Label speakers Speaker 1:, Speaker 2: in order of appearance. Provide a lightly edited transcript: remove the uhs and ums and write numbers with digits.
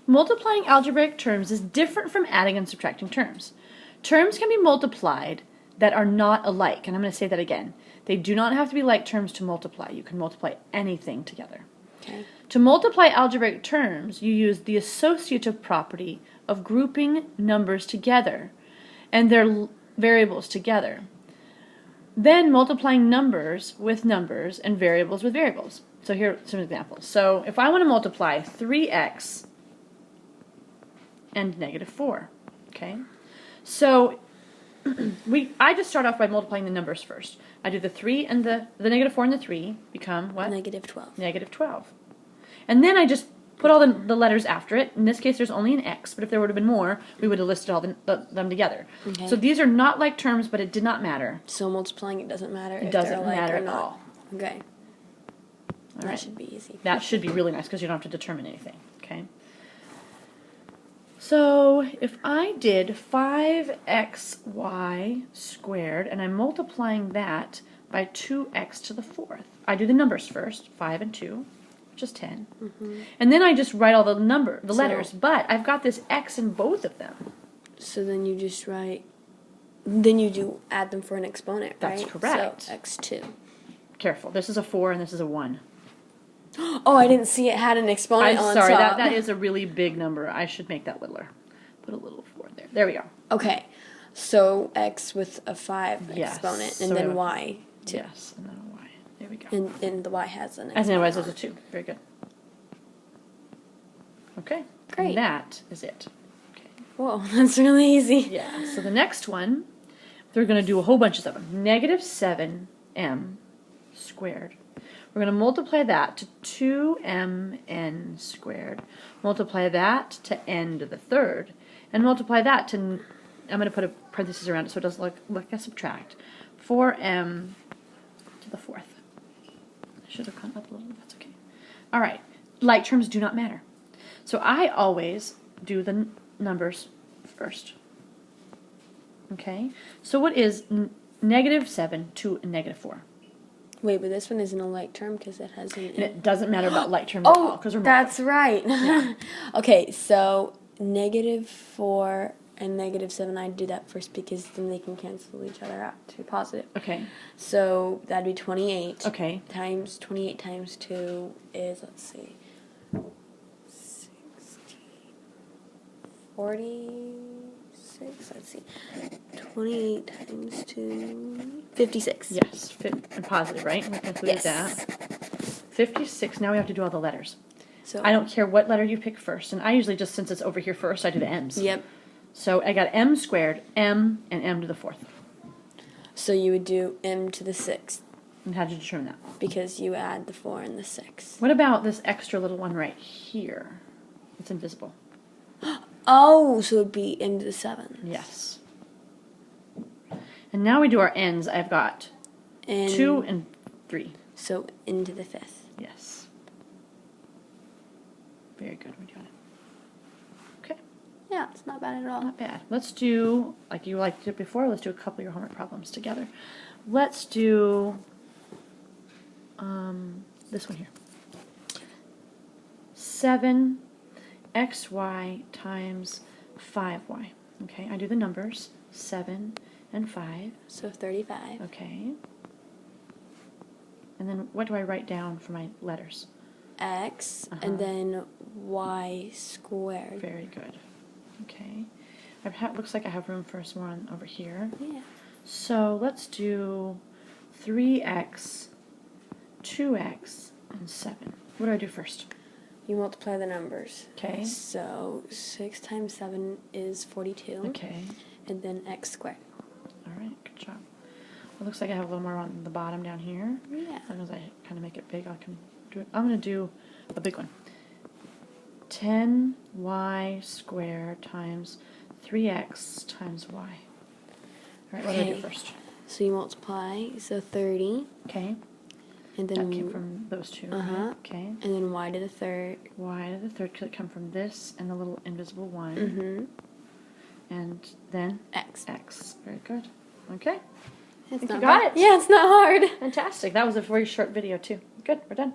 Speaker 1: Multiplying algebraic terms is different from adding and subtracting terms. Terms can be multiplied that are not alike, and I'm going to say that again. They do not have to be like terms to multiply. You can multiply anything together.
Speaker 2: Okay.
Speaker 1: To multiply algebraic terms, you use the associative property of grouping numbers together and their variables together. Then multiplying numbers and variables with variables. So here are some examples. So if I want to multiply 3x and -4, okay? So I just start off by multiplying the numbers first. I do the 3 and the -4 and the 3 become what?
Speaker 2: -12.
Speaker 1: -12. And then I just put all the letters after it. In this case, there's only an x, but if there would have been more, we would have listed all them together.
Speaker 2: Okay.
Speaker 1: So these are not like terms, but it did not matter.
Speaker 2: So multiplying it doesn't matter.
Speaker 1: It
Speaker 2: if
Speaker 1: doesn't
Speaker 2: they're alike
Speaker 1: matter
Speaker 2: or
Speaker 1: at
Speaker 2: not.
Speaker 1: all.
Speaker 2: Okay.
Speaker 1: All
Speaker 2: That
Speaker 1: right.
Speaker 2: should be easy.
Speaker 1: That should be really nice because you don't have to determine anything. Okay. So if I did 5xy squared and I'm multiplying that by 2x to the 4th, I do the numbers first, 5 and 2, which is 10. And then I just write all the letters, but I've got this x in both of them.
Speaker 2: So then you just write. Then you do add them for an exponent, right?
Speaker 1: That's correct.
Speaker 2: So x2.
Speaker 1: Careful, this is a 4 and this is a 1.
Speaker 2: Oh, I didn't see it had an exponent
Speaker 1: I'm
Speaker 2: on
Speaker 1: sorry,
Speaker 2: top.
Speaker 1: that is a really big number. I should make that littler. Put a little 4 there. There we go.
Speaker 2: Okay, so x with a 5
Speaker 1: Yes,
Speaker 2: exponent,
Speaker 1: so
Speaker 2: and
Speaker 1: we
Speaker 2: then
Speaker 1: have a-
Speaker 2: y, 2.
Speaker 1: Yes, and then a y. There we go.
Speaker 2: And the y has an
Speaker 1: As
Speaker 2: exponent.
Speaker 1: otherwise,
Speaker 2: on
Speaker 1: there's a
Speaker 2: it.
Speaker 1: 2. Very good. Okay.
Speaker 2: Great.
Speaker 1: And that is it. Okay.
Speaker 2: Whoa, that's really easy.
Speaker 1: Yeah. So the next one, we're going to do a whole bunch of them. -7m squared. We're going to multiply that to 2mn squared. Multiply that to n to the 3rd. And multiply that to, I'm going to put a parenthesis around it so it doesn't look like a subtract. 4m to the 4th. I should have gone up a little, but that's okay. All right. Like terms do not matter. So I always do the numbers first. Okay? So what is -7 to -4?
Speaker 2: Wait, but this one isn't a like term because it has an.
Speaker 1: And it doesn't matter about like terms at all
Speaker 2: Oh,
Speaker 1: because we're
Speaker 2: that's right. Okay, so -4 and -7, I do that first because then they can cancel each other out to positive.
Speaker 1: Okay.
Speaker 2: So that'd be 28.
Speaker 1: Okay.
Speaker 2: Times 28 times 2 is, let's see, 16, 46, let's see, 28 times 2, 56.
Speaker 1: Yes. And positive, right? We included that. 56. Now we have to do all the letters.
Speaker 2: So
Speaker 1: I don't care what letter you pick first. And I usually just, since it's over here first, I do the m's.
Speaker 2: Yep.
Speaker 1: So I got m squared, m, and m to the 4th.
Speaker 2: So you would do m to the 6th
Speaker 1: And how did you determine that?
Speaker 2: because you add the 4 and the 6.
Speaker 1: What about this extra little one right here? It's invisible.
Speaker 2: Oh, so it'd be m to the 7th.
Speaker 1: Yes. And now we do our n's. I've got
Speaker 2: And
Speaker 1: 2 and 3.
Speaker 2: so into the 5th.
Speaker 1: Yes. Very good. We're doing it. Okay.
Speaker 2: Yeah, it's not bad at all.
Speaker 1: Not bad. Let's do, like you liked it before, let's do a couple of your homework problems together. Let's do this one here. 7xy times 5y. Okay, I do the numbers. 7 and 5.
Speaker 2: So 35.
Speaker 1: Okay. And then what do I write down for my letters?
Speaker 2: X
Speaker 1: Uh-huh.
Speaker 2: and then y squared.
Speaker 1: Very good. Okay. Looks like I have room for some more over here.
Speaker 2: Yeah.
Speaker 1: So let's do 3x, 2x, and 7. What do I do first?
Speaker 2: You multiply the numbers.
Speaker 1: Okay.
Speaker 2: So 6 times 7 is 42.
Speaker 1: Okay.
Speaker 2: And then x squared.
Speaker 1: All right. Good job. It looks like I have a little more on the bottom down here.
Speaker 2: Yeah.
Speaker 1: As long as I kind of make it big, I can do it. I'm going to do a big one. 10y squared times 3x times y. All right, what do I do
Speaker 2: Okay.
Speaker 1: first?
Speaker 2: So you multiply, so 30,
Speaker 1: Okay.
Speaker 2: and
Speaker 1: That
Speaker 2: then
Speaker 1: came from those two.
Speaker 2: Uh-huh.
Speaker 1: Right? Okay.
Speaker 2: and then y to the 3rd.
Speaker 1: Y to the 3rd could come from this and the little invisible 1.
Speaker 2: Mm-hmm.
Speaker 1: And then
Speaker 2: X.
Speaker 1: x. Very good. Okay.
Speaker 2: It's
Speaker 1: think
Speaker 2: not
Speaker 1: you got
Speaker 2: hard.
Speaker 1: it.
Speaker 2: Yeah, it's not hard.
Speaker 1: Fantastic. That was a very short video too. Good. We're done.